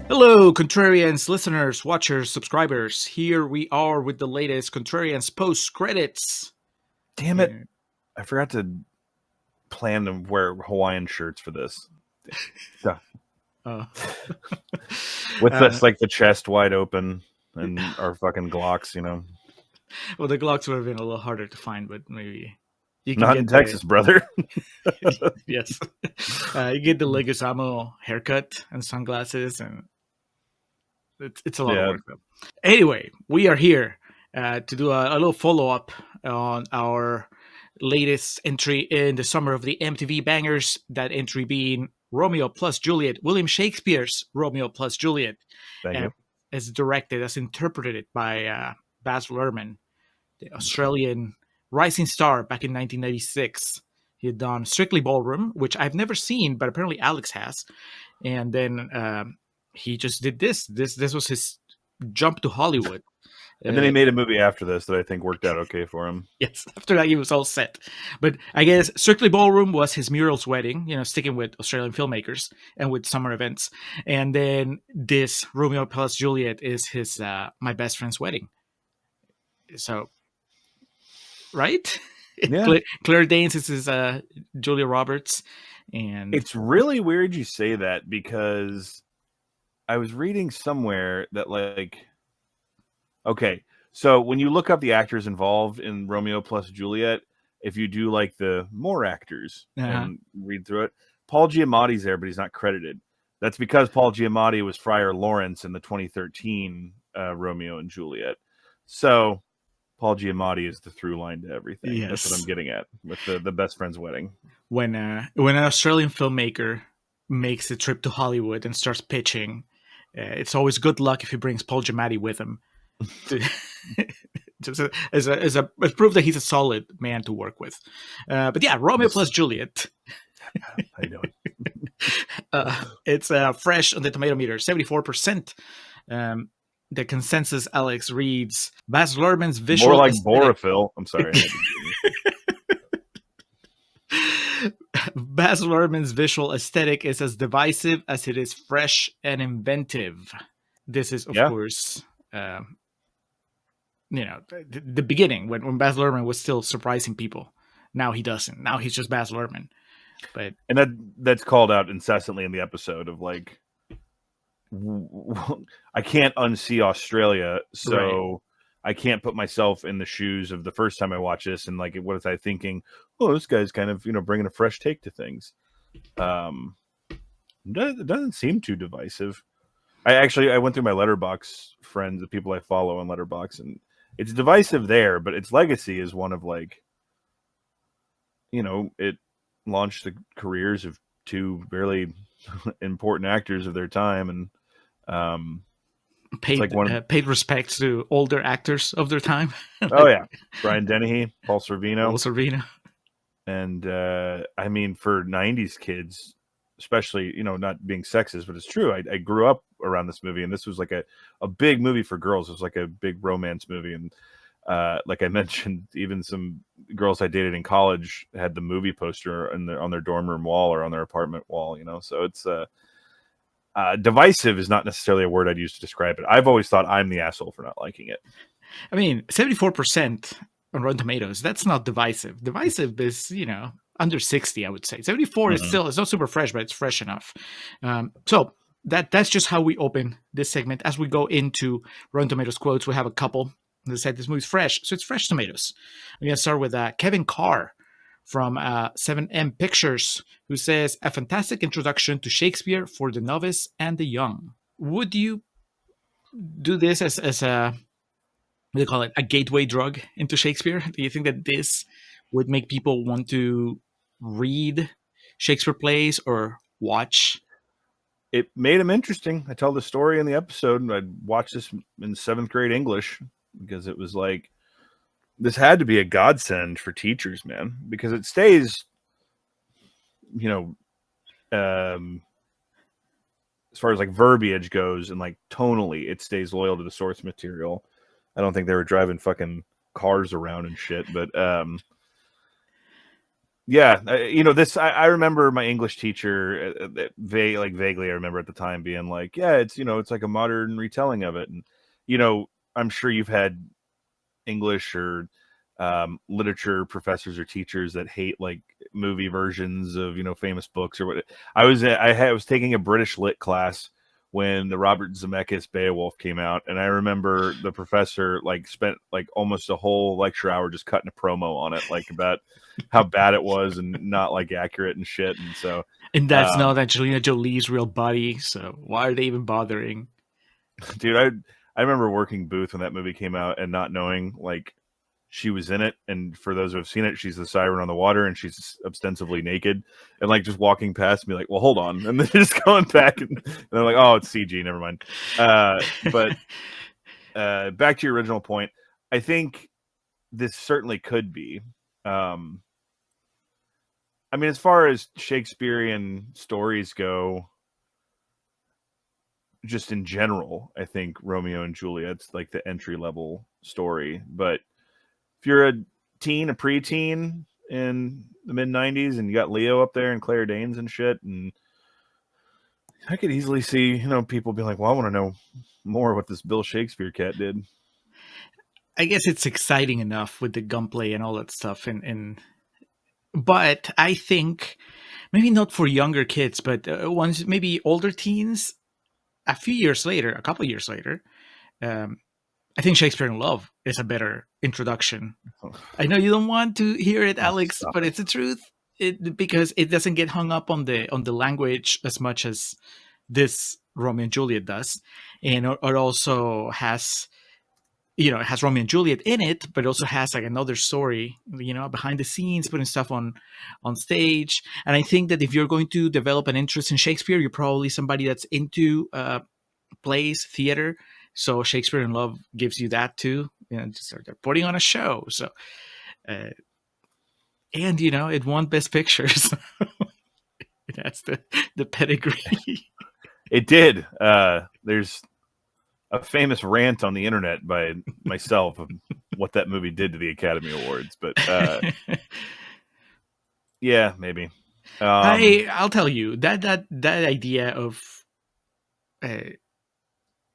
Hello, Contrarians, listeners, watchers, subscribers. Here we are with the latest Contrarians post credits. Damn it. I forgot to plan to wear Hawaiian shirts for this. With this, like the chest wide open and our fucking Glocks, you know. Well, the Glocks would have been a little harder to find, but maybe you can Not get in Texas, brother. Yes. You get the Leguizamo haircut and sunglasses, and it's a lot of work, though. Anyway, we are here to do a little follow-up on our latest entry in the summer of the MTV bangers, that entry being Romeo plus Juliet, William Shakespeare's Romeo plus Juliet. Thank you. As directed, as interpreted by Baz Luhrmann, the Australian rising star back in 1996. He had done Strictly Ballroom, which I've never seen, but apparently Alex has. And then he just did this. This was his jump to Hollywood. And then he made a movie after this that I think worked out okay for him. Yes, after that he was all set. But I guess Strictly Ballroom was his Muriel's Wedding, sticking with Australian filmmakers and with summer events. And then this Romeo plus Juliet is his My Best Friend's Wedding. So, right? Yeah. Claire Danes is his Julia Roberts. And it's really weird you say that, because I was reading somewhere that, like, okay, so when you look up the actors involved in Romeo plus Juliet, if you do like the more actors and read through it, Paul Giamatti's there, but he's not credited. That's because Paul Giamatti was Friar Lawrence in the 2013 Romeo and Juliet. So Paul Giamatti is the through line to everything. Yes. That's what I'm getting at with the best friend's wedding. When an Australian filmmaker makes a trip to Hollywood and starts pitching, it's always good luck if he brings Paul Giamatti with him. Just as proof that he's a solid man to work with. But yeah, Romeo plus Juliet. How you doing? It's fresh on the Tomatometer, 74%. The consensus, Alex, reads Baz Luhrmann's visual more like aesthetic. Borophyll. I'm sorry. Baz Luhrmann's visual aesthetic is as divisive as it is fresh and inventive. This is, of course, the beginning when Baz Luhrmann was still surprising people. Now he doesn't. Now he's just Baz Luhrmann. And that's called out incessantly in the episode of, like, I can't unsee Australia, so I can't put myself in the shoes of the first time I watch this, and, like, what was I thinking? Oh, this guy's kind of bringing a fresh take to things. It doesn't seem too divisive. I went through my Letterboxd friends, the people I follow on Letterboxd, and it's divisive there, but its legacy is one of, like, it launched the careers of two very important actors of their time, and paid respects to older actors of their time. Oh yeah, Brian Dennehy, Paul Sorvino. And I mean, for 90s kids, especially, not being sexist, but it's true. I grew up around this movie, and this was like a big movie for girls. It was like a big romance movie, and like I mentioned, even some girls I dated in college had the movie poster on their dorm room wall or on their apartment wall. So it's divisive is not necessarily a word I'd use to describe it. I've always thought I'm the asshole for not liking it. I mean, 74% on Rotten Tomatoes, that's not divisive. Divisive is, under 60, I would say. 74 is still, it's not super fresh, but it's fresh enough. So that's just how we open this segment. As we go into Rotten Tomatoes quotes, we have a couple that said this movie's fresh. So it's fresh tomatoes. I'm going to start with Kevin Carr from 7M Pictures, who says, a fantastic introduction to Shakespeare for the novice and the young. Would you do this as a, what do you call it, a gateway drug into Shakespeare? Do you think that this would make people want to read Shakespeare plays or watch? It made them interesting. I tell the story in the episode, and I'd watch this in 7th grade English because it was like, this had to be a godsend for teachers, man, because it stays, as far as like verbiage goes and like tonally, it stays loyal to the source material. I don't think they were driving fucking cars around and shit, but Yeah, this. I remember my English teacher, vaguely. I remember at the time being like, "Yeah, it's like a modern retelling of it." And I'm sure you've had English or literature professors or teachers that hate like movie versions of famous books or what. I was taking a British lit class when the Robert Zemeckis Beowulf came out, and I remember the professor like spent like almost a whole lecture hour just cutting a promo on it, like about how bad it was and not like accurate and shit. And so, And that's not Angelina Jolie's real body, so why are they even bothering? dude, I remember working booth when that movie came out and not knowing like she was in it. And for those who have seen it, she's the siren on the water and she's ostensibly naked and like just walking past me like, well, hold on. And then just going back and they're like, oh, it's CG. Never mind. But back to your original point, I think this certainly could be. I mean, as far as Shakespearean stories go, just in general, I think Romeo and Juliet's like the entry level story. But if you're a teen, a preteen in the mid 90s and you got Leo up there and Claire Danes and shit, and I could easily see, people being like, well, I want to know more what this Bill Shakespeare cat did. I guess it's exciting enough with the gunplay and all that stuff. But I think maybe not for younger kids, but once maybe older teens, a couple of years later, I think Shakespeare in Love is a better introduction. I know you don't want to hear it, Alex, but it's the truth. Because it doesn't get hung up on the language as much as this Romeo and Juliet does, and it also has it has Romeo and Juliet in it, but it also has like another story, behind the scenes, putting stuff on stage. And I think that if you're going to develop an interest in Shakespeare, you're probably somebody that's into plays, theater. So Shakespeare in Love gives you that too. Just they're putting on a show. So, and it won Best Picture. So that's the pedigree. It did. There's a famous rant on the internet by myself of what that movie did to the Academy Awards, but yeah, maybe. I'll tell you that idea of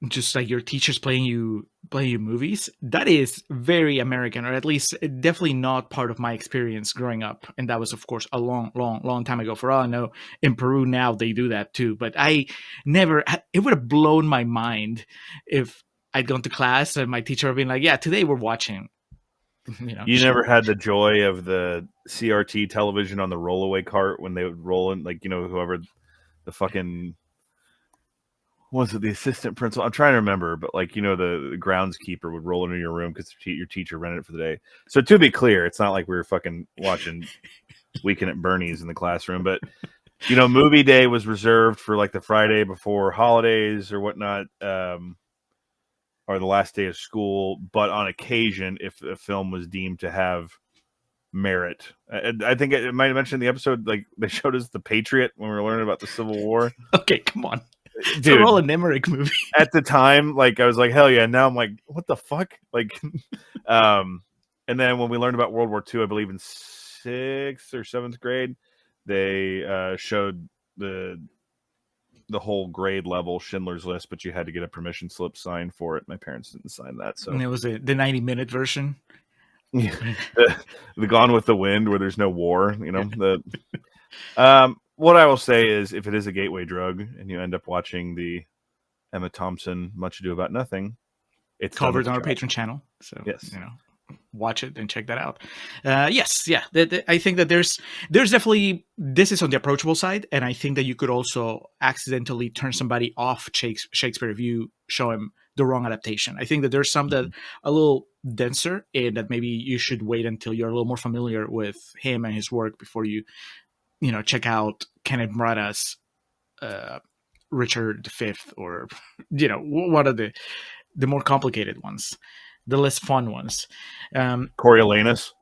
just like your teachers playing you movies, that is very American, or at least definitely not part of my experience growing up. And that was, of course, a long time ago. For all I know, in Peru now they do that too. But I never. It would have blown my mind if I'd gone to class and my teacher had been like, "Yeah, today we're watching." You never had the joy of the CRT television on the rollaway cart when they would roll in, like whoever the fucking. Was it the assistant principal? I'm trying to remember, but like the groundskeeper would roll into your room because your teacher rented it for the day. So to be clear, it's not like we were fucking watching Weekend at Bernie's in the classroom, but movie day was reserved for like the Friday before holidays or whatnot, or the last day of school. But on occasion, if a film was deemed to have merit, I think it might have mentioned in the episode, like they showed us The Patriot when we were learning about the Civil War. Okay, come on. It's Dude, a Roland Emmerich movie. At the time, like I was like, hell yeah. Now I'm like, what the fuck? Like, and then when we learned about World War II, I believe in 6th or 7th grade, they showed the whole grade level Schindler's List, but you had to get a permission slip signed for it. My parents didn't sign that, so and it was the 90-minute version. Yeah, the Gone with the Wind, where there's no war. What I will say is, if it is a gateway drug and you end up watching the Emma Thompson Much Ado About Nothing, it's covered on our Patreon channel. So yes, watch it and check that out. Yes, yeah. I think that there's definitely, this is on the approachable side, and I think that you could also accidentally turn somebody off Shakespeare if you show him the wrong adaptation. I think that there's some that a little denser, and that maybe you should wait until you're a little more familiar with him and his work before you check out Kenneth Branagh's Richard V, or one of the more complicated ones, the less fun ones. Coriolanus.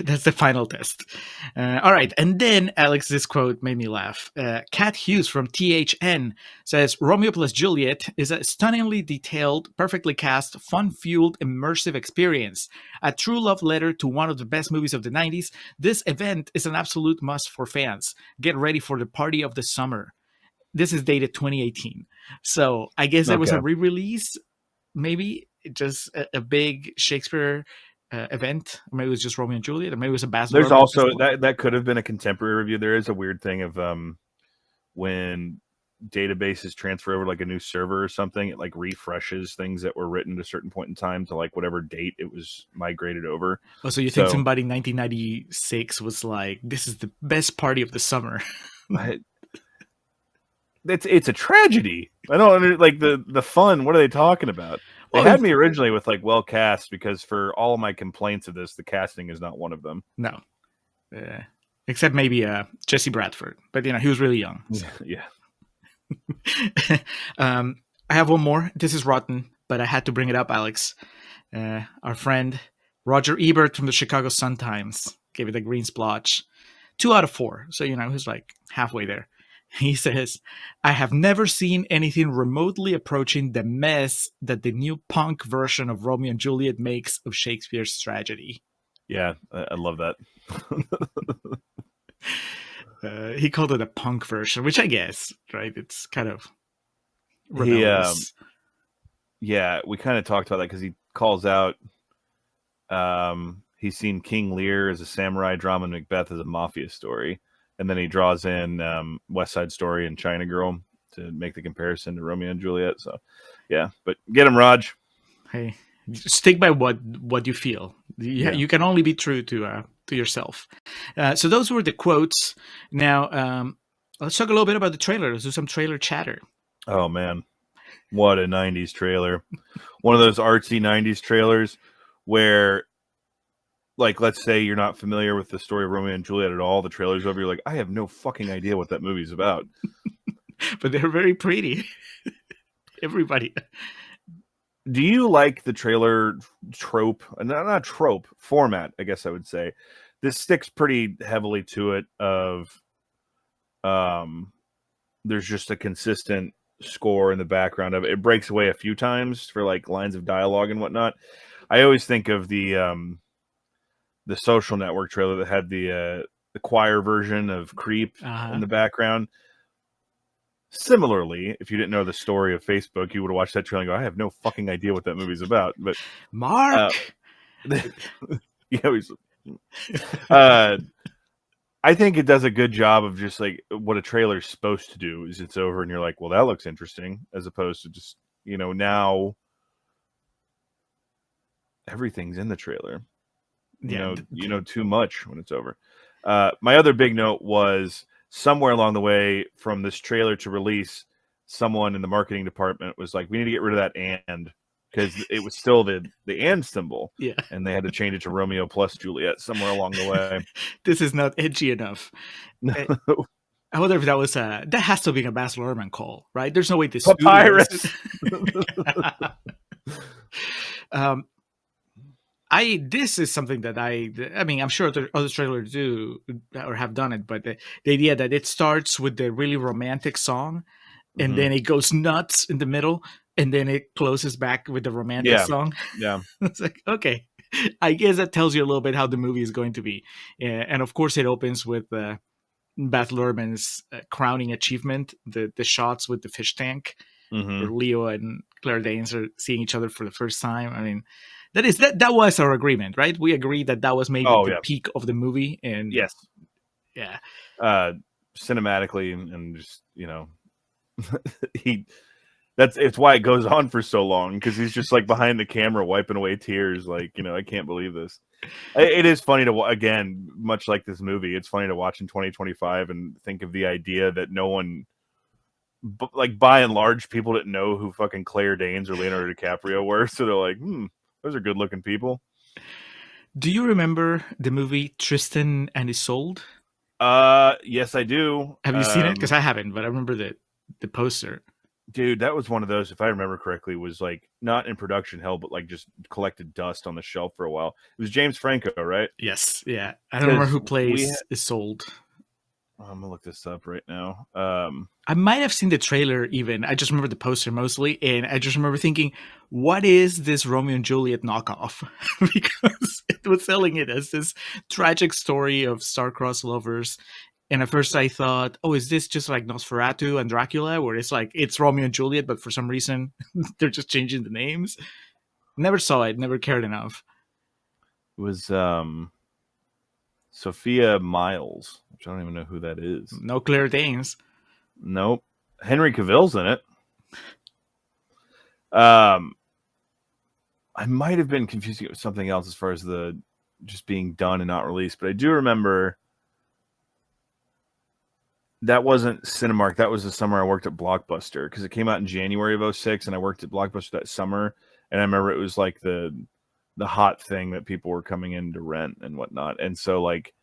That's the final test. All right. And then, Alex, this quote made me laugh. Kat Hughes from THN says Romeo plus Juliet is a stunningly detailed, perfectly cast, fun fueled, immersive experience. A true love letter to one of the best movies of the 90s. This event is an absolute must for fans. Get ready for the party of the summer. This is dated 2018. So I guess there was a re release, maybe just a big Shakespeare event. Or maybe it was just Romeo and Juliet, or maybe it was a Baz Luhrmann. There's also that could have been a contemporary review. There is a weird thing of when databases transfer over like a new server or something, it like refreshes things that were written at a certain point in time to like whatever date it was migrated over. Oh, so you think somebody in 1996 was like, "This is the best party of the summer"? It's a tragedy. I don't like the fun. What are they talking about? They had me originally with like well cast, because for all of my complaints of this, the casting is not one of them. No, except maybe Jesse Bradford, but he was really young. So. Yeah. I have one more. This is rotten, but I had to bring it up, Alex. Our friend Roger Ebert from the Chicago Sun-Times gave it a green splotch. 2 out of 4. So, he's like halfway there. He says, I have never seen anything remotely approaching the mess that the new punk version of Romeo and Juliet makes of Shakespeare's tragedy. Yeah, I love that. He called it a punk version, which I guess, right? It's kind of rebellious. Yeah, we kind of talked about that because he calls out he's seen King Lear as a samurai drama and Macbeth as a mafia story. And then he draws in West Side Story and China Girl to make the comparison to Romeo and Juliet. So, yeah, but get him, Raj. Hey, stick by what you feel. You can only be true to yourself. So those were the quotes. Now, let's talk a little bit about the trailer. Let's do some trailer chatter. Oh, man. What a 90s trailer. One of those artsy 90s trailers where, like, let's say you're not familiar with the story of Romeo and Juliet at all. The trailer's over. You're like, I have no fucking idea what that movie's about. But they're very pretty. Everybody. Do you like the trailer trope? Not trope, format, I guess I would say. This sticks pretty heavily to it of there's just a consistent score in the background of it. It breaks away a few times for like lines of dialogue and whatnot. I always think of the Social Network trailer that had the choir version of Creep in the background. Similarly, if you didn't know the story of Facebook, you would have watched that trailer and go, I have no fucking idea what that movie's about. But Mark! I think it does a good job of just like what a trailer's supposed to do is it's over and you're like, well, that looks interesting, as opposed to just, now everything's in the trailer. You know too much when it's over. My other big note was somewhere along the way from this trailer to release, someone in the marketing department was like, we need to get rid of that and, because it was still the and symbol. Yeah. And they had to change it to Romeo plus Juliet somewhere along the way. This is not edgy enough. No. I wonder if that was that has to be a Baz Luhrmann call, right? There's no way this Papyrus. This is something that I'm sure other trailers do or have done it, but the idea that it starts with the really romantic song and then it goes nuts in the middle and then it closes back with the romantic song. Yeah. It's like, okay, I guess that tells you a little bit how the movie is going to be. And of course it opens with Baz Luhrmann's crowning achievement, the shots with the fish tank where Leo and Claire Danes are seeing each other for the first time. I mean, that was our agreement, right? We agreed that was maybe the peak of the movie, and yes, yeah, cinematically and just it's why it goes on for so long, because he's just like behind the camera wiping away tears, like I can't believe this. It is funny to again, much like this movie, it's funny to watch in 2025 and think of the idea that no one, like by and large, people didn't know who fucking Claire Danes or Leonardo DiCaprio were, so they're like, those are good-looking people. Do you remember the movie Tristan and Isolde? Yes, I do. Have you seen it? Because I haven't, but I remember the poster. Dude, that was one of those, if I remember correctly, was like not in production hell, but like just collected dust on the shelf for a while. It was James Franco, right? Yes, yeah. I don't remember Because who we had, plays Isolde. I'm gonna look this up right now. I might have seen the trailer even. I just remember the poster mostly, and I just remember thinking, what is this Romeo and Juliet knockoff? Because it was selling it as this tragic story of star-crossed lovers. And at first I thought, oh, is this just like Nosferatu and Dracula, where it's like it's Romeo and Juliet, but for some reason they're just changing the names? Never saw it, never cared enough. it was Sophia Miles, which I don't even know who that is. No Claire Danes. Nope. Henry Cavill's in it. I might have been confusing it with something else as far as the just being done and not released, but I do remember that wasn't Cinemark. That was the summer I worked at Blockbuster, because it came out in January of 06, and I worked at Blockbuster that summer. And I remember it was like the hot thing that people were coming in to rent and whatnot. And so like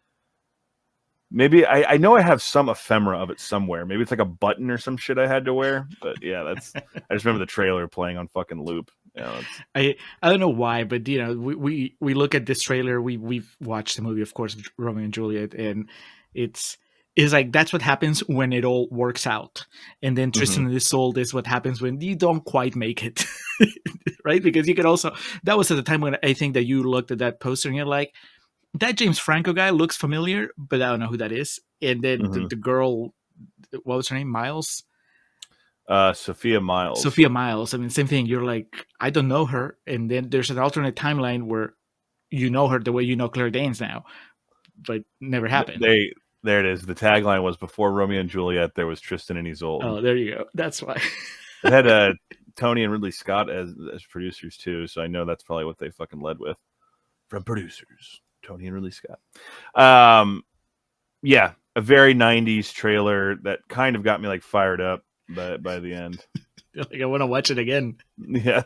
maybe I know I have some ephemera of it somewhere. Maybe it's like a button or some shit I had to wear. But yeah, that's I just remember the trailer playing on fucking loop. You know, I don't know why, but you know, we look at this trailer. We've watched the movie, of course, Romeo and Juliet, and it's like that's what happens when it all works out. And then Tristan and Isolde is what happens when you don't quite make it, right? Because you could also, that was at the time when I think that you looked at that poster and you're like, that James Franco guy looks familiar, but I don't know who that is. And then the girl, what was her name? Miles? Sophia Miles. Sophia Miles. I mean, same thing. You're like, I don't know her. And then there's an alternate timeline where you know her the way you know Claire Danes now, but never happened. There it is. The tagline was, before Romeo and Juliet, there was Tristan and Isolde. Oh, there you go. That's why. It had Tony and Ridley Scott as producers too, so I know that's probably what they fucking led with. From producers, Tony and Ridley Scott. Yeah, a very 90s trailer that kind of got me like fired up by the end. Like, I want to watch it again. Yeah.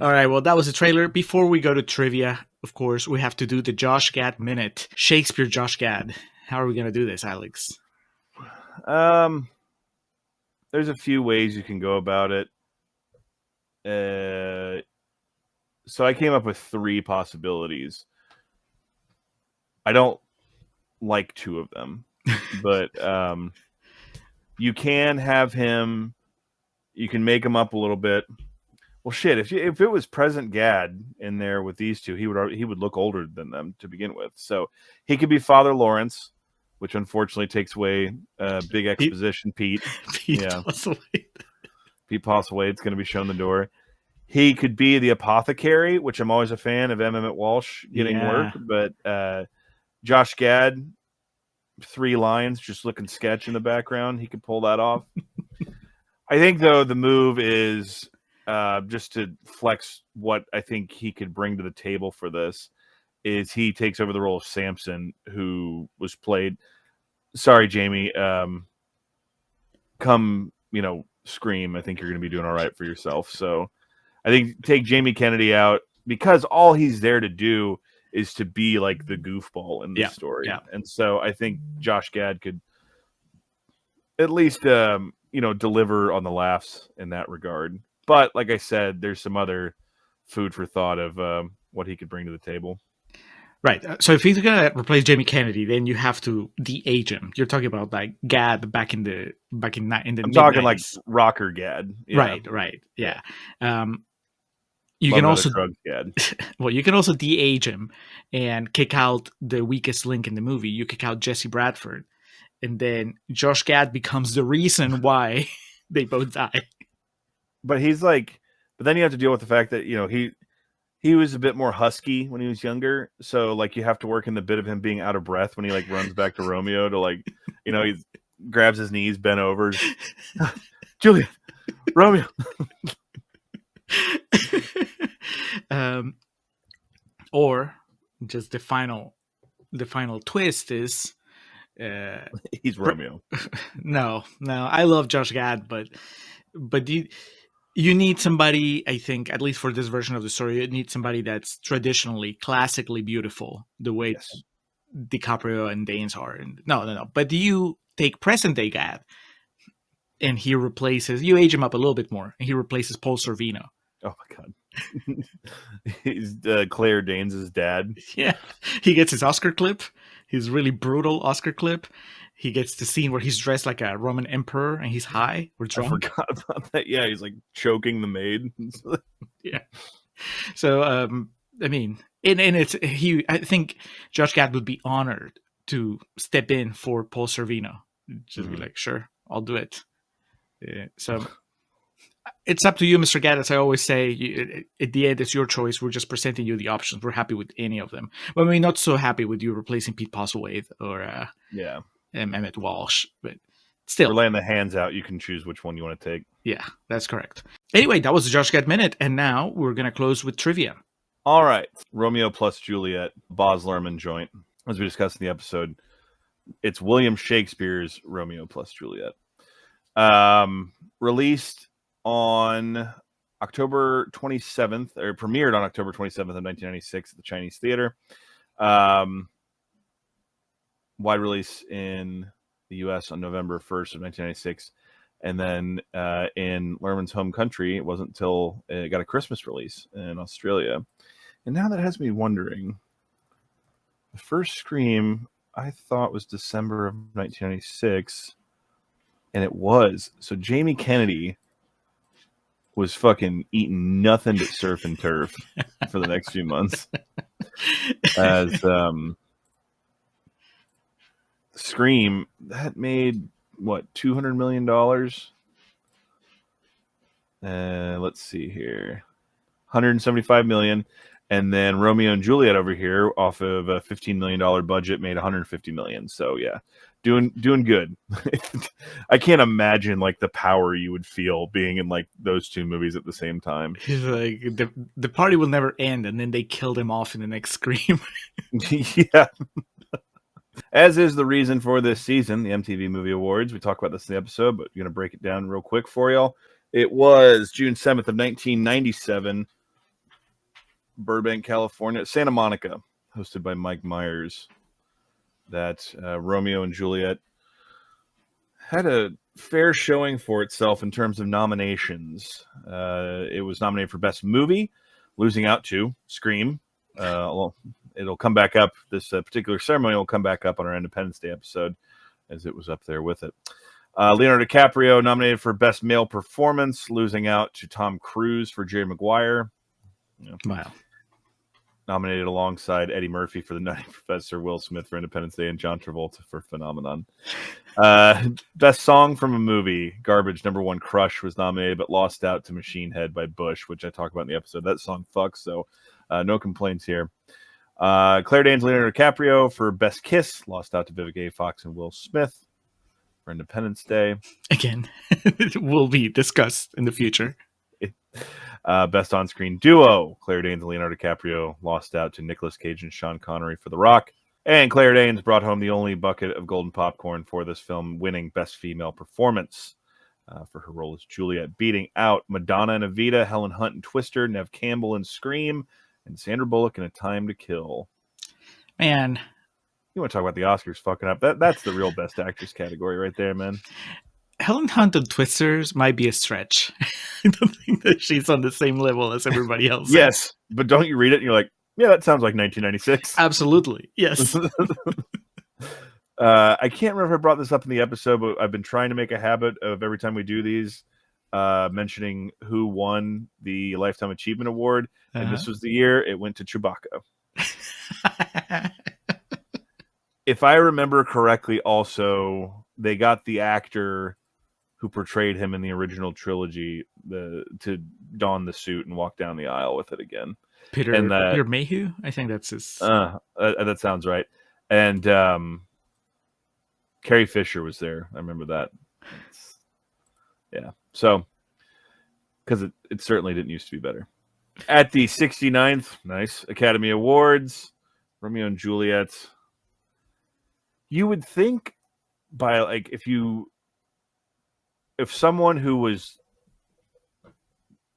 All right, well, that was the trailer. Before we go to trivia, of course, we have to do the Josh Gad Minute. Shakespeare Josh Gad. How are we going to do this, Alex? There's a few ways you can go about it. So I came up with 3 possibilities. I don't like 2 of them, but you can have him. You can make him up a little bit. Well, shit. If it was present Gad in there with these 2, he would look older than them to begin with. So he could be Father Lawrence, which unfortunately takes away big exposition. Pete Postlethwaite. Pete Postlethwaite's going to be shown the door. He could be the apothecary, which I'm always a fan of Emmett Walsh getting work. But Josh Gad, 3 lines, just looking sketch in the background. He could pull that off. I think, though, the move is just to flex what I think he could bring to the table for this, is he takes over the role of Samson, who was played. Sorry, Jamie. Come, Scream. I think you're going to be doing all right for yourself. So I think take Jamie Kennedy out, because all he's there to do is to be like the goofball in this story. Yeah. And so I think Josh Gad could at least, deliver on the laughs in that regard. But like I said, there's some other food for thought of what he could bring to the table. Right. So if he's gonna replace Jamie Kennedy, then you have to de-age him. You're talking about like Gad back in the I'm talking like rocker Gad. Yeah. Right. Yeah. You can also Gad. Well, you can also de-age him and kick out the weakest link in the movie. You kick out Jesse Bradford, and then Josh Gad becomes the reason why they both die. But then you have to deal with the fact that he was a bit more husky when he was younger, so like you have to work in the bit of him being out of breath when he like runs back to Romeo to he grabs his knees, bent over, Juliet, Romeo. Or just the final twist is he's Romeo. No, I love Josh Gad, but you need somebody, I think, at least for this version of the story, you need somebody that's traditionally, classically beautiful, the way DiCaprio and Danes are. And no. But do you take present day Gad? and he replaces, you age him up a little bit more, and he replaces Paul Sorvino. Oh my god. He's Claire Danes' dad. Yeah, he gets his Oscar clip, his really brutal Oscar clip. He gets the scene where he's dressed like a Roman emperor and he's high or drunk. I forgot about that. Yeah, he's like choking the maid. Yeah. So I mean, and it's he. I think Josh Gad would be honored to step in for Paul Sorvino. Just be like, sure, I'll do it. Yeah, so it's up to you, Mr. Gad. As I always say, at the end, it's your choice. We're just presenting you the options. We're happy with any of them. But we're not so happy with you replacing Pete Postlethwaite or Emmett Walsh. But still, we're laying the hands out. You can choose which one you want to take. Yeah, that's correct. Anyway, that was the Josh Gad Minute, and now we're going to close with trivia. All right. Romeo plus Juliet, Baz Luhrmann joint. As we discussed in the episode, it's William Shakespeare's Romeo plus Juliet. Released on October 27th, or premiered on October 27th of 1996 at the Chinese Theater. Wide release in the U.S. on November 1st of 1996. And then in Luhrmann's home country, it wasn't until it got a Christmas release in Australia. And now that has me wondering, the first Scream I thought was December of 1996, and it was. So Jamie Kennedy was fucking eating nothing but surf and turf for the next few months. As Scream, that made, what, $200 million? Let's see here. $175 million. And then Romeo and Juliet over here, off of a $15 million budget, made $150 million. So yeah, doing good. I can't imagine like the power you would feel being in like those two movies at the same time. He's like, the party will never end, and then they killed him off in the next Scream. Yeah. As is the reason for this season, the MTV Movie Awards. We talk about this in the episode, but we're going to break it down real quick for y'all. It was June 7th of 1997. Burbank, California, Santa Monica, hosted by Mike Myers. That Romeo and Juliet had a fair showing for itself in terms of nominations. It was nominated for Best Movie, losing out to Scream. It'll come back up. This particular ceremony will come back up on our Independence Day episode, as it was up there with it. Leonardo DiCaprio nominated for Best Male Performance, losing out to Tom Cruise for Jerry Maguire. Wow. Nominated alongside Eddie Murphy for The Nutty Professor, Will Smith for Independence Day, and John Travolta for Phenomenon. Best Song from a Movie, Garbage #1 Crush was nominated, but lost out to Machine Head by Bush, which I talk about in the episode. That song fucks, so no complaints here. Claire Danes, Leonardo DiCaprio for Best Kiss, lost out to Vivica A. Fox and Will Smith for Independence Day. Again, it will be discussed in the future. Best on-screen duo, Claire Danes and Leonardo DiCaprio lost out to Nicolas Cage and Sean Connery for The Rock. And Claire Danes brought home the only bucket of golden popcorn for this film, winning Best Female Performance for her role as Juliet, beating out Madonna and Evita, Helen Hunt and Twister, Neve Campbell in Scream, and Sandra Bullock in A Time to Kill. Man. You want to talk about the Oscars fucking up? That's the real Best Actress category right there, man. Helen Hunt and Twisters might be a stretch. I don't think that she's on the same level as everybody else. Yes, but don't you read it and you're like, yeah, that sounds like 1996. Absolutely, yes. I can't remember if I brought this up in the episode, but I've been trying to make a habit of every time we do these, mentioning who won the Lifetime Achievement Award. And this was the year it went to Chewbacca. If I remember correctly, also, they got the actor who portrayed him in the original trilogy to don the suit and walk down the aisle with it again. Peter Mayhew? I think that's his... that sounds right. And Carrie Fisher was there. I remember that. Yeah. So, because it certainly didn't used to be better. At the 69th, nice, Academy Awards, Romeo and Juliet. You would think by, like, if someone who was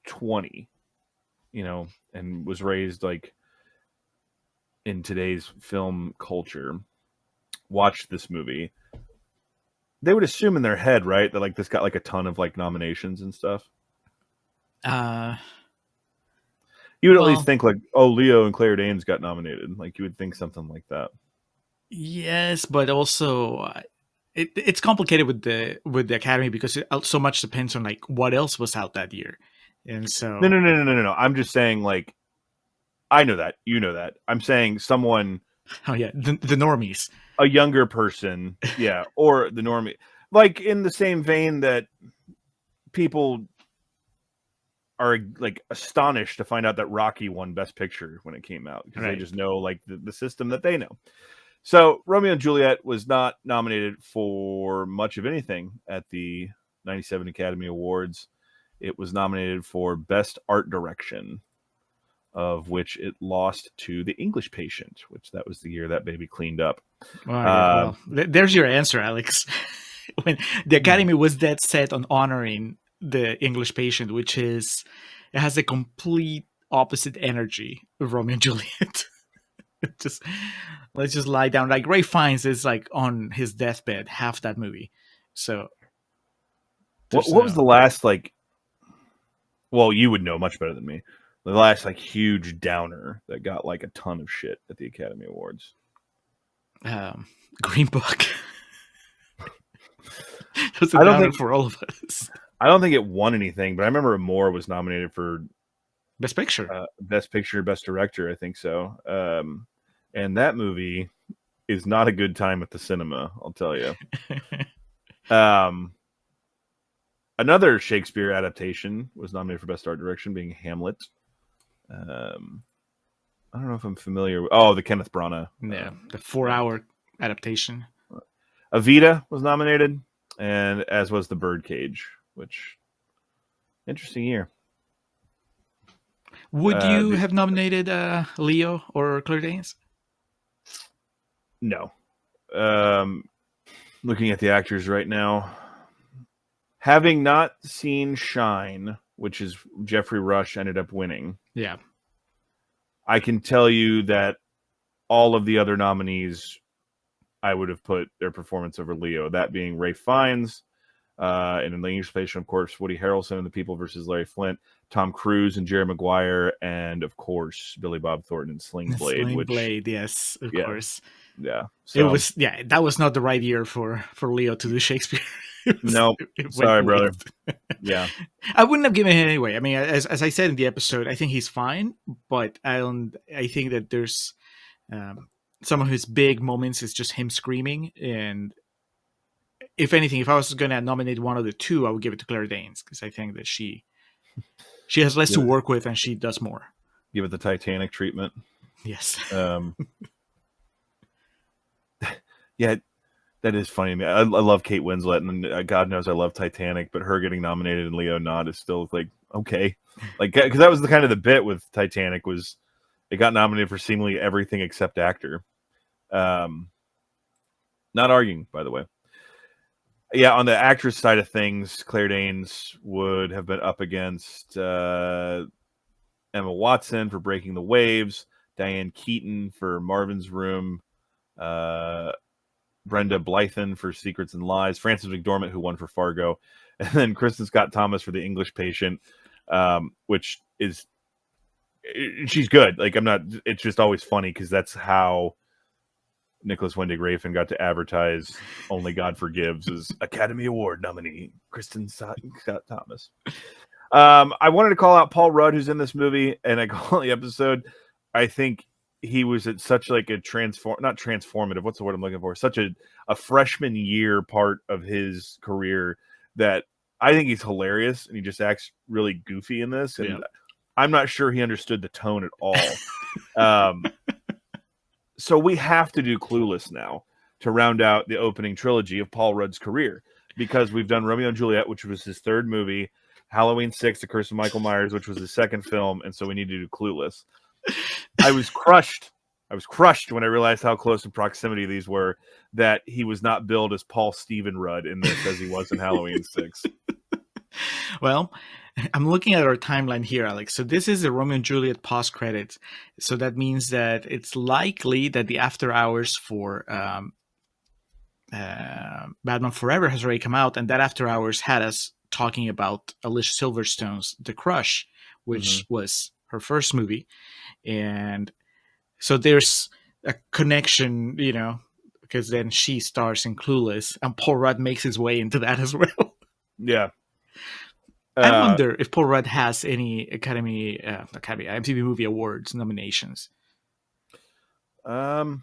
20, and was raised like in today's film culture, watched this movie, they would assume in their head, right, that like this got like a ton of like nominations and stuff. Uh, You would at least well, think like, oh, Leo and Claire Danes got nominated. Like you would think something like that. yes, but also it's complicated with the Academy because so much depends on like what else was out that year, and so No. I'm just saying like, I know that, you know that. I'm saying someone, oh yeah, the normies. a younger person, yeah, or the normie, like in the same vein that people are like astonished to find out that Rocky won Best Picture when it came out because Right. they just know like the system that they know. So Romeo and Juliet was not nominated for much of anything at the 97 Academy Awards. It was nominated for Best Art Direction, of which it lost to The English Patient, which that was the year that baby cleaned up. Well, there's your answer, Alex. When the Academy was dead set on honoring the English Patient, which is it has a complete opposite energy of Romeo and Juliet. just let's just lie down. Like Ray Fiennes is like on his deathbed half that movie. So what was the last like? Well, you would know much better than me. The last like huge downer that got like a ton of shit at the Academy Awards. Green Book. It was a downer for all of us. I don't think it won anything, but I remember Moore was nominated for Best Picture, Best Director. I think so. And that movie is not a good time at the cinema. I'll tell you. Another Shakespeare adaptation was nominated for Best Art Direction, being Hamlet. I don't know if I'm familiar with... Oh, the Kenneth Branagh. Yeah, the 4-hour adaptation. Evita was nominated, and as was The Birdcage, which... Interesting year. Would you have nominated Leo or Claire Danes? No. Looking at the actors right now... Having not seen Shine, which is Jeffrey Rush ended up winning. Yeah. I can tell you that all of the other nominees, I would have put their performance over Leo. That being Ray Fiennes, and in the English Patient, of course, Woody Harrelson and The People versus Larry Flint, Tom Cruise and Jerry Maguire, and of course Billy Bob Thornton and Sling Blade. Sling Blade, yes, of course. Yeah. So, that was not the right year for Leo to do Shakespeare. Nope. Sorry, brother. Yeah. I wouldn't have given him anyway. I mean, as I said in the episode, I think he's fine, but I think that there's some of his big moments is just him screaming. And if anything, if I was going to nominate one of the two, I would give it to Claire Danes because I think that she has less to work with and she does more. Give it the Titanic treatment. Yes. Yeah. That is funny. I love Kate Winslet, and God knows I love Titanic, but her getting nominated and Leo not is still like, okay. Like, because that was the kind of the bit with Titanic was it got nominated for seemingly everything except actor. Not arguing, by the way. Yeah, on the actress side of things, Claire Danes would have been up against Emma Watson for Breaking the Waves, Diane Keaton for Marvin's Room, Brenda Blythen for Secrets and Lies, Frances McDormand, who won for Fargo, and then Kristen Scott Thomas for The English Patient, which is, she's good. Like, it's just always funny because that's how Nicholas Winding Refn got to advertise Only God Forgives as Academy Award nominee Kristen Scott Thomas. I wanted to call out Paul Rudd, who's in this movie, and I call the episode. I think he was at such like a not transformative. What's the word I'm looking for? Such a freshman year part of his career that I think he's hilarious, and he just acts really goofy in this. And I'm not sure he understood the tone at all. So we have to do Clueless now to round out the opening trilogy of Paul Rudd's career, because we've done Romeo and Juliet, which was his third movie, Halloween 6, The Curse of Michael Myers, which was his second film, and so we need to do Clueless. I was crushed when I realized how close in proximity these were, that he was not billed as Paul Stephen Rudd in this as he was in Halloween 6. Well, I'm looking at our timeline here, Alex. So this is a Romeo and Juliet post-credits. So that means that it's likely that the after hours for Batman Forever has already come out, and that After Hours had us talking about Alicia Silverstone's The Crush, which was her first movie. And so there's a connection, because then she stars in Clueless, and Paul Rudd makes his way into that as well. Yeah. I wonder if Paul Rudd has any MTV Movie Awards nominations. 200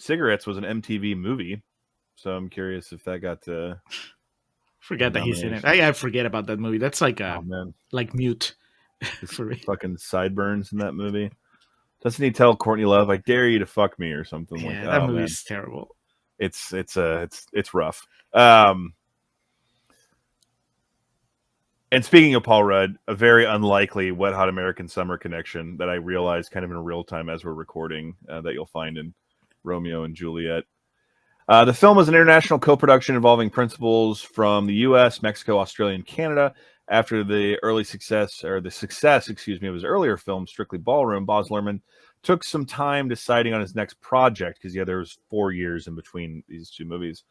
Cigarettes was an MTV movie, so I'm curious if that got forget that he's in it. I forget about that movie. That's like like Mute for me. Fucking sideburns in that movie. Doesn't he tell Courtney Love, "I dare you to fuck me" or something like that? That movie's terrible. It's rough. And speaking of Paul Rudd, a very unlikely Wet Hot American Summer connection that I realized kind of in real time as we're recording that you'll find in Romeo and Juliet. The film was an international co-production involving principals from the U.S., Mexico, Australia, and Canada. After the success of his earlier film, Strictly Ballroom, Baz Luhrmann took some time deciding on his next project because there was 4 years in between these two movies.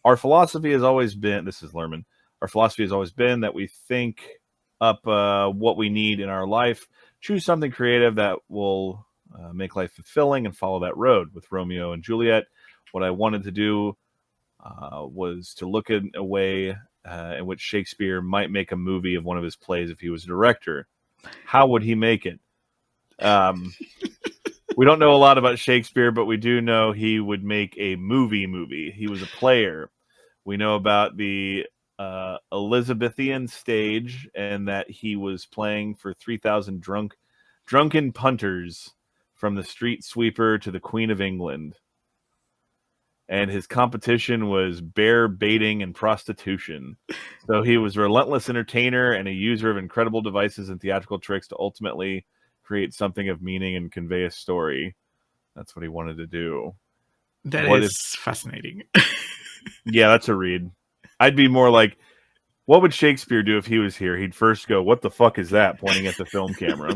Our philosophy has always been, this is Luhrmann, our philosophy has always been that we think up what we need in our life, choose something creative that will make life fulfilling, and follow that road. With Romeo and Juliet, what I wanted to do was to look at a way in which Shakespeare might make a movie of one of his plays if he was a director. How would he make it? We don't know a lot about Shakespeare, but we do know he would make a movie. He was a player. We know about the Elizabethan stage, and that he was playing for 3,000 drunken punters, from the street sweeper to the Queen of England. And his competition was bear baiting and prostitution. So he was a relentless entertainer and a user of incredible devices and theatrical tricks to ultimately create something of meaning and convey a story. That's what he wanted to do. That is fascinating. Yeah, that's a read. I'd be more like, what would Shakespeare do if he was here? He'd first go, "What the fuck is that?" pointing at the film camera.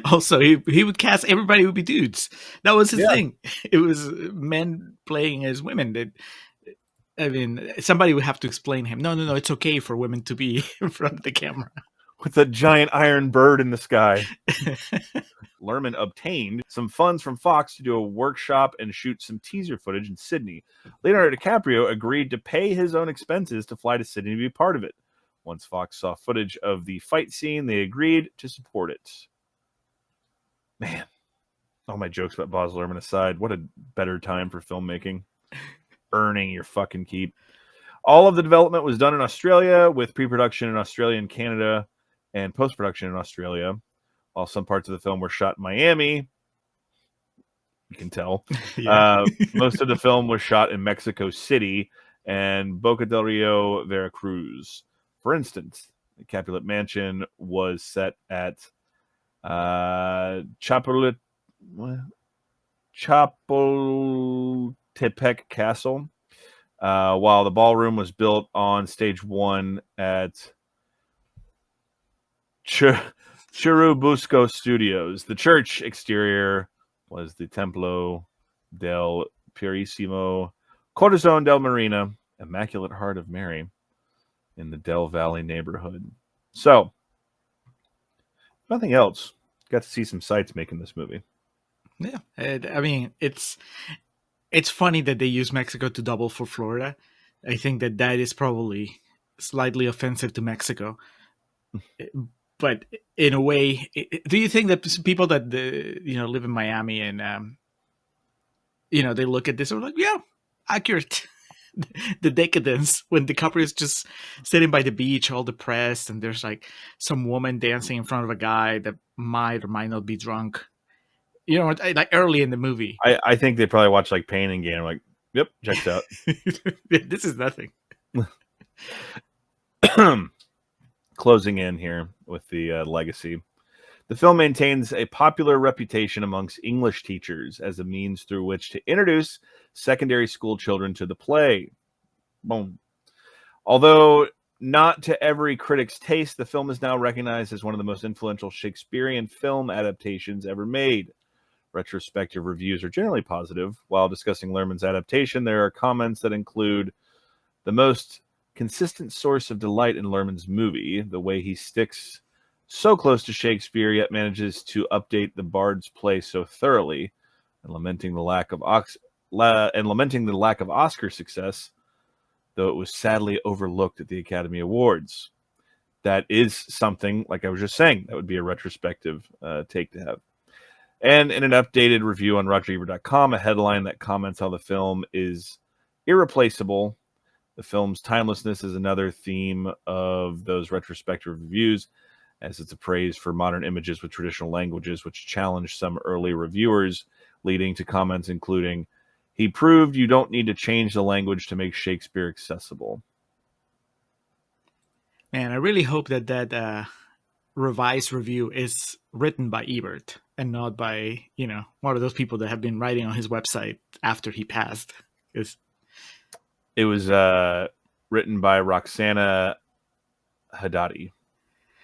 Also, he would cast everybody would be dudes. That was his thing. It was men playing as women. Somebody would have to explain him. No, it's okay for women to be in front of the camera. With a giant iron bird in the sky. Luhrmann obtained some funds from Fox to do a workshop and shoot some teaser footage in Sydney. Leonardo DiCaprio agreed to pay his own expenses to fly to Sydney to be part of it. Once Fox saw footage of the fight scene, they agreed to support it. Man, all my jokes about Baz Luhrmann aside, what a better time for filmmaking. Earning your fucking keep. All of the development was done in Australia, with pre-production in Australia and Canada, and post-production in Australia. While some parts of the film were shot in Miami, you can tell. Most of the film was shot in Mexico City and Boca del Rio, Veracruz. For instance, the Capulet Mansion was set at Chapultepec Castle, while the ballroom was built on stage 1 at Churubusco Studios. The church exterior was the Templo del Purissimo Corazon del Marina, Immaculate Heart of Mary, in the Del Valley neighborhood. So, nothing else. Got to see some sights making this movie. Yeah, it's funny that they use Mexico to double for Florida. I think that is probably slightly offensive to Mexico. But in a way, do you think that people that live in Miami and they look at this and are like, yeah, accurate. The decadence when DiCaprio is just sitting by the beach, all depressed, and there's like some woman dancing in front of a guy that might or might not be drunk. Like early in the movie. I think they probably watch like Pain and Gain. Like, yep, checks out. This is nothing. Closing in here with the legacy. The film maintains a popular reputation amongst English teachers as a means through which to introduce secondary school children to the play. Boom. Although not to every critic's taste, the film is now recognized as one of the most influential Shakespearean film adaptations ever made. retrospective reviews are generally positive. While discussing Luhrmann's adaptation, there are comments that include the most consistent source of delight in Luhrmann's movie, the way he sticks so close to Shakespeare yet manages to update the bard's play so thoroughly, and lamenting the lack of Oscar success, though it was sadly overlooked at the Academy Awards. That is something, like I was just saying, that would be a retrospective take to have. And in an updated review on RogerEbert.com, a headline that comments how the film is irreplaceable. The film's timelessness is another theme of those retrospective reviews, as it's a praise for modern images with traditional languages, which challenged some early reviewers, leading to comments including, "He proved you don't need to change the language to make Shakespeare accessible." Man, I really hope that revised review is written by Ebert and not by, one of those people that have been writing on his website after he passed. It was written by Roxana Haddadi.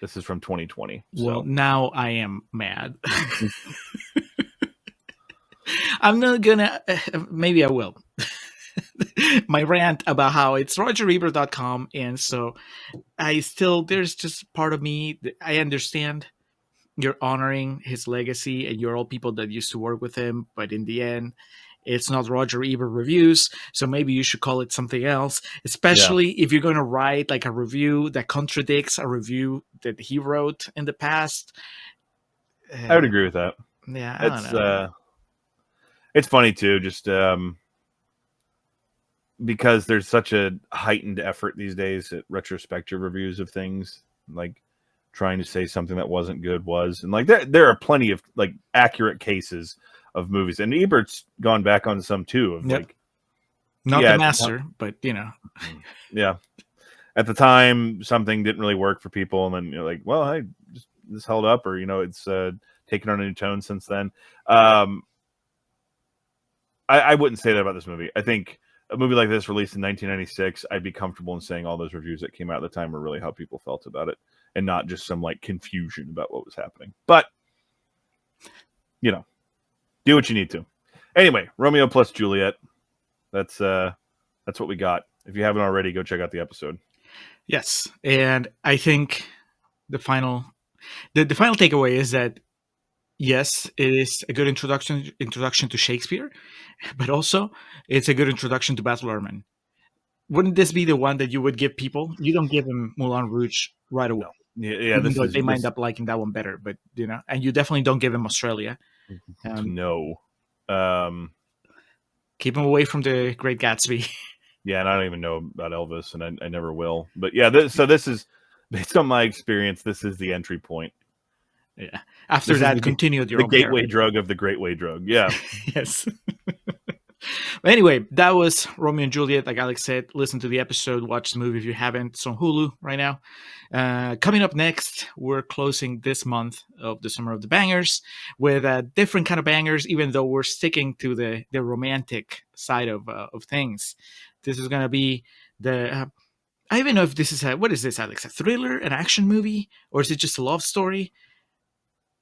This is from 2020. Well, now I am mad. I'm not gonna. Maybe I will. My rant about how it's RogerEbert.com, and so there's just part of me that I understand you're honoring his legacy and you're all people that used to work with him, but in the end, it's not Roger Ebert Reviews, so maybe you should call it something else, especially if you're going to write like a review that contradicts a review that he wrote in the past. I would agree with that. Yeah, I don't know. It's funny too, just because there's such a heightened effort these days at retrospective reviews of things, like trying to say something that wasn't good was, and like there are plenty of like accurate cases of movies, and Ebert's gone back on some too. Of like, not the master, but yeah. At the time, something didn't really work for people, and then you're like, well, this held up, or it's taken on a new tone since then. I wouldn't say that about this movie. I think a movie like this released in 1996, I'd be comfortable in saying all those reviews that came out at the time were really how people felt about it, and not just some like confusion about what was happening. But do what you need to. Anyway, Romeo plus Juliet. That's what we got. If you haven't already, go check out the episode. Yes, and I think the final takeaway is that yes, it is a good introduction to Shakespeare, but also it's a good introduction to Baz Luhrmann. Wouldn't this be the one that you would give people? You don't give them Moulin Rouge right away. Yeah, they might end up liking that one better, but and you definitely don't give them Australia. No. Keep them away from the Great Gatsby. Yeah, and I don't even know about Elvis, and I never will. But yeah, this is based on my experience. This is the entry point. Yeah. After that, continued your the gateway drug of the Greatway drug. Yeah. Yes. But anyway, that was Romeo and Juliet. Like Alex said, listen to the episode, watch the movie if you haven't. It's on Hulu right now. Coming up next, we're closing this month of the Summer of the Bangers with a different kind of bangers, even though we're sticking to the romantic side of things. This is going to be the... I don't even know if this is what is this, Alex? A thriller, an action movie, or is it just a love story?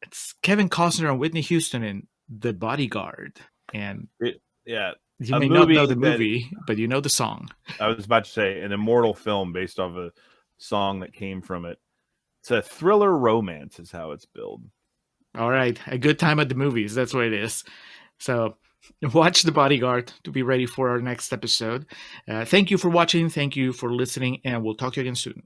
It's Kevin Costner and Whitney Houston in The Bodyguard. And you may not know the movie, but you know the song. I was about to say, an immortal film based off a song that came from it. It's a thriller romance is how it's billed. All right. A good time at the movies. That's what it is. So watch The Bodyguard to be ready for our next episode. Thank you for watching. Thank you for listening. And we'll talk to you again soon.